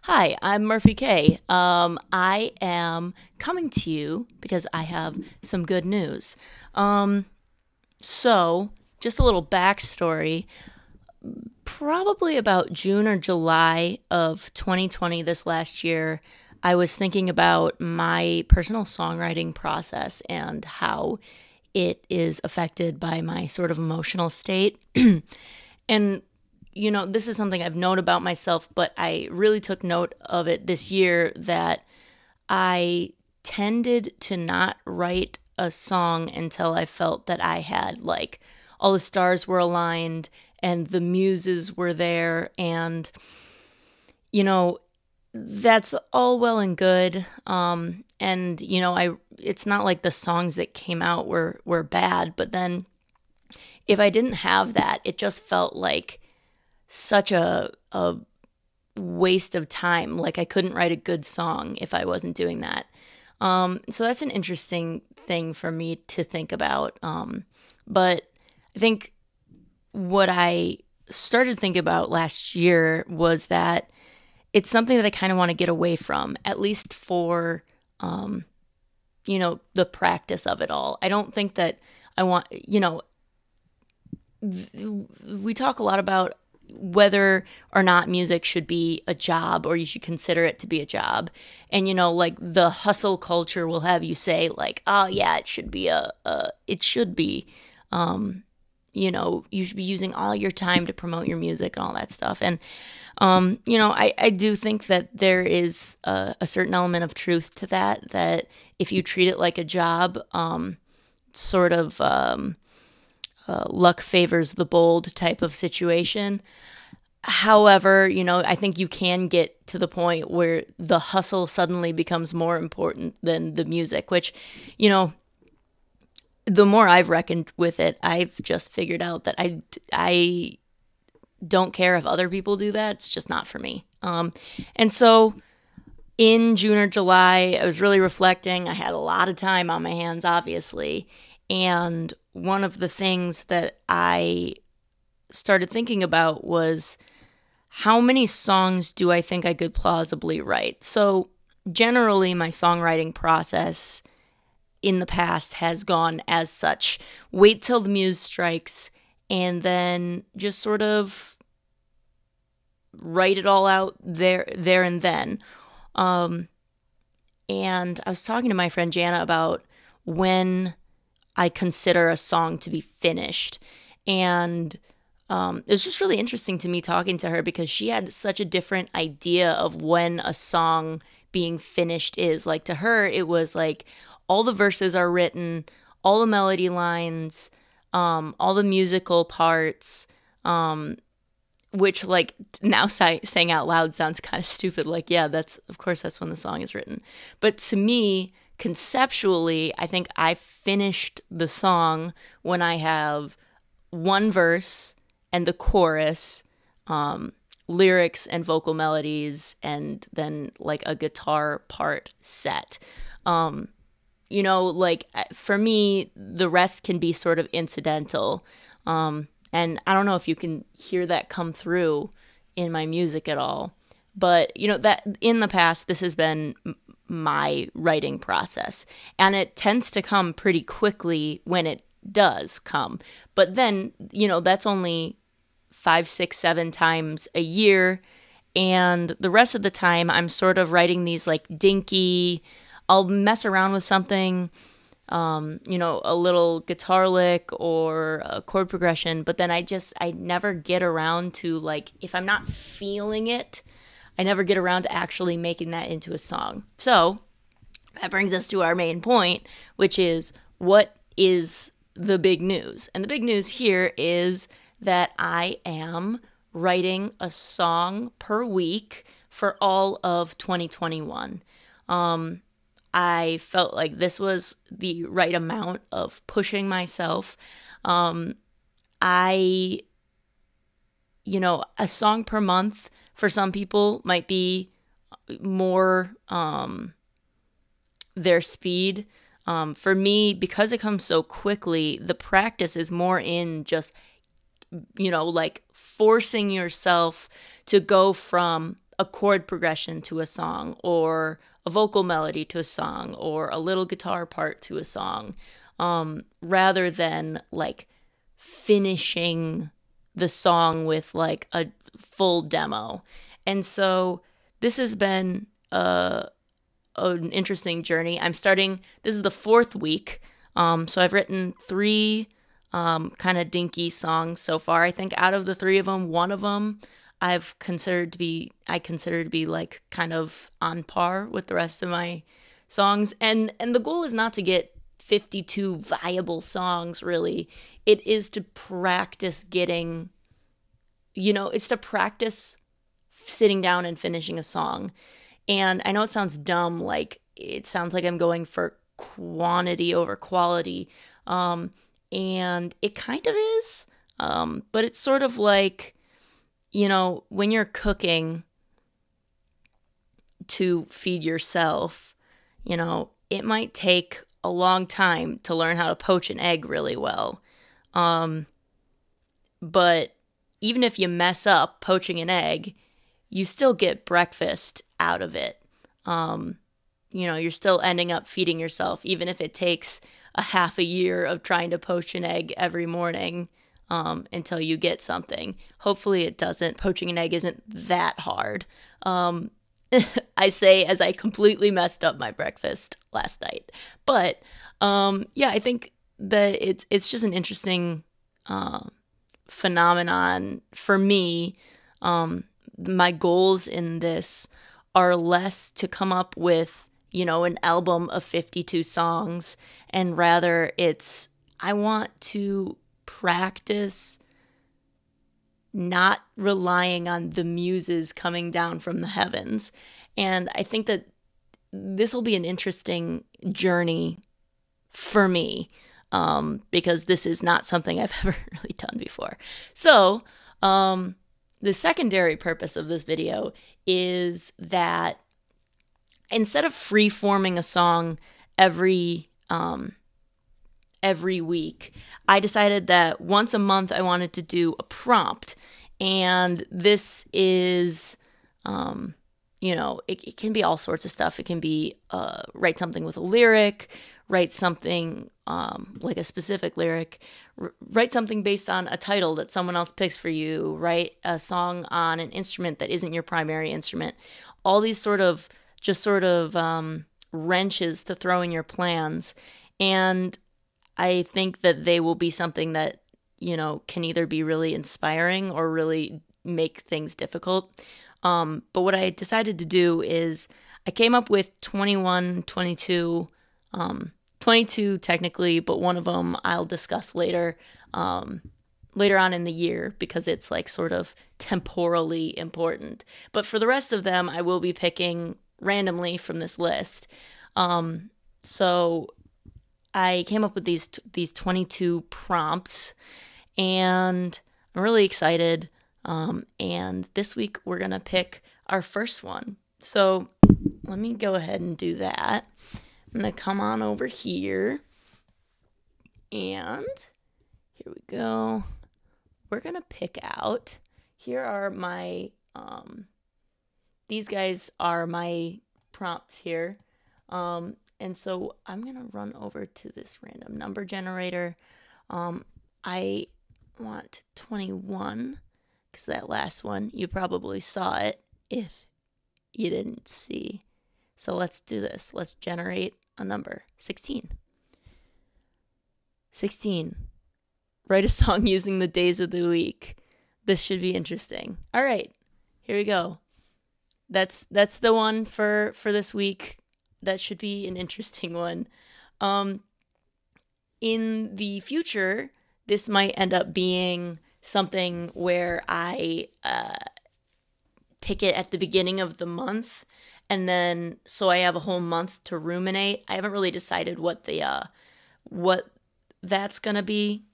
Hi, I'm Murphy K. I am coming to you because I have some good news. Um, so, just a little backstory. Probably about June or July of 2020, this last year, I was thinking about my personal songwriting process and how it is affected by my sort of emotional state. And this is something I've known about myself, but I really took note of it this year that I tended to not write a song until I felt that I had, like, all the stars were aligned and the muses were there. And, you know, that's all well and good. It's not like the songs that came out were bad, but then if I didn't have that, it just felt like such a waste of time. Like I couldn't write a good song if I wasn't doing that. So that's an interesting thing for me to think about. But I think what I started thinking about last year was that it's something that I kind of want to get away from, at least for, the practice of it all. I don't think that I want, we talk a lot about whether or not music should be a job or you should consider it to be a job. And, like the hustle culture will have you say like, oh yeah, it should be you should be using all your time to promote your music and all that stuff. And, I do think that there is a certain element of truth to that if you treat it like a job, sort of, luck favors the bold type of situation. However, I think you can get to the point where the hustle suddenly becomes more important than the music, which, the more I've reckoned with it, I've just figured out that I don't care if other people do that. It's just not for me. And so in June or July, I was really reflecting. I had a lot of time on my hands, obviously. And one of the things that I started thinking about was how many songs do I think I could plausibly write? So generally, my songwriting process in the past has gone as such. Wait till the muse strikes and then just sort of write it all out there and then. And I was talking to my friend Jana about when I consider a song to be finished. And it was just really interesting to me talking to her because she had such a different idea of when a song being finished is. Like to her, it was like all the verses are written, all the melody lines, all the musical parts, which like now saying out loud sounds kind of stupid. Like, yeah, that's when the song is written. But to me, conceptually, I think I finished the song when I have one verse and the chorus, lyrics and vocal melodies, and then like a guitar part set. For me, the rest can be sort of incidental. And I don't know if you can hear that come through in my music at all. But, that in the past, this has been my writing process. And it tends to come pretty quickly when it does come. But then, that's only 5, 6, 7 times a year. And the rest of the time, I'm sort of writing these like dinky, I'll mess around with something, a little guitar lick or a chord progression. But then I never get around to, like, if I'm not feeling it, I never get around to actually making that into a song. So that brings us to our main point, which is what is the big news? And the big news here is that I am writing a song per week for all of 2021. I felt like this was the right amount of pushing myself. A song per month for some people might be more their speed. For me, because it comes so quickly, the practice is more in just, like forcing yourself to go from a chord progression to a song, or a vocal melody to a song, or a little guitar part to a song, rather than like finishing the song with like a full demo. And so this has been an interesting journey. This is the 4th week. So I've written 3 kind of dinky songs so far. I think out of the 3 of them, one of them I consider to be like kind of on par with the rest of my songs. And the goal is not to get 52 viable songs, really. It is to practice it's to practice sitting down and finishing a song. And I know it sounds dumb, like it sounds like I'm going for quantity over quality. And it kind of is. But it's sort of like, when you're cooking to feed yourself, it might take a long time to learn how to poach an egg really well. But even if you mess up poaching an egg, you still get breakfast out of it. You're still ending up feeding yourself, even if it takes a half a year of trying to poach an egg every morning until you get something. Hopefully it doesn't. Poaching an egg isn't that hard. I say as I completely messed up my breakfast last night. But I think that it's just an interesting phenomenon for me. My goals in this are less to come up with, an album of 52 songs, and rather I want to practice not relying on the muses coming down from the heavens. And I think that this will be an interesting journey for me, because this is not something I've ever really done before. So, the secondary purpose of this video is that instead of free-forming a song every week, I decided that once a month I wanted to do a prompt. And this is, it can be all sorts of stuff. It can be write something with a lyric, write something like a specific lyric, write something based on a title that someone else picks for you, write a song on an instrument that isn't your primary instrument. All these sort of wrenches to throw in your plans. And I think that they will be something that, can either be really inspiring or really make things difficult. But what I decided to do is I came up with 22 technically, but one of them I'll discuss later on in the year, because it's like sort of temporally important. But for the rest of them, I will be picking randomly from this list. So I came up with these 22 prompts, and I'm really excited. And this week we're going to pick our first one. So let me go ahead and do that. I'm going to come on over here, and here we go. We're going to pick out, here are my, these guys are my prompts here. And so I'm going to run over to this random number generator. I want 21, because that last one, you probably saw it if you didn't see. So let's do this. Let's generate a number. 16. 16. Write a song using the days of the week. This should be interesting. All right, here we go. That's the one for this week. That should be an interesting one. In the future, this might end up being something where I pick it at the beginning of the month, and then so I have a whole month to ruminate. I haven't really decided what that's gonna be,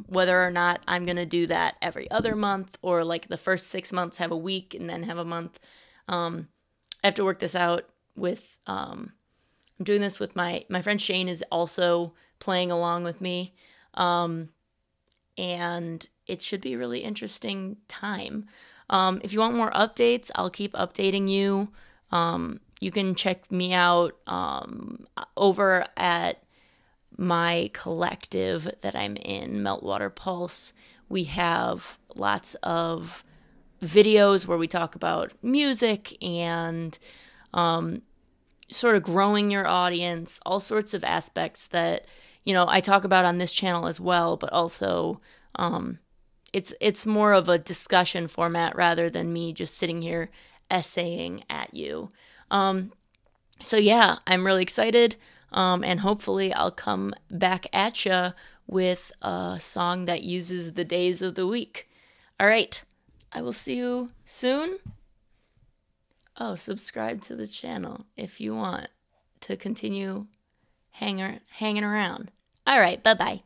whether or not I'm gonna do that every other month, or like the first 6 months have a week and then have a month. I have to work this out with, I'm doing this with my friend Shane is also playing along with me. And it should be a really interesting time. If you want more updates, I'll keep updating you. You can check me out over at my collective that I'm in, Meltwater Pulse. We have lots of videos where we talk about music and sort of growing your audience, all sorts of aspects that, I talk about on this channel as well, but also it's more of a discussion format rather than me just sitting here essaying at you. So yeah, I'm really excited, and hopefully I'll come back at you with a song that uses the days of the week. All right, I will see you soon. Oh, subscribe to the channel if you want to continue hanging around. All right, bye-bye.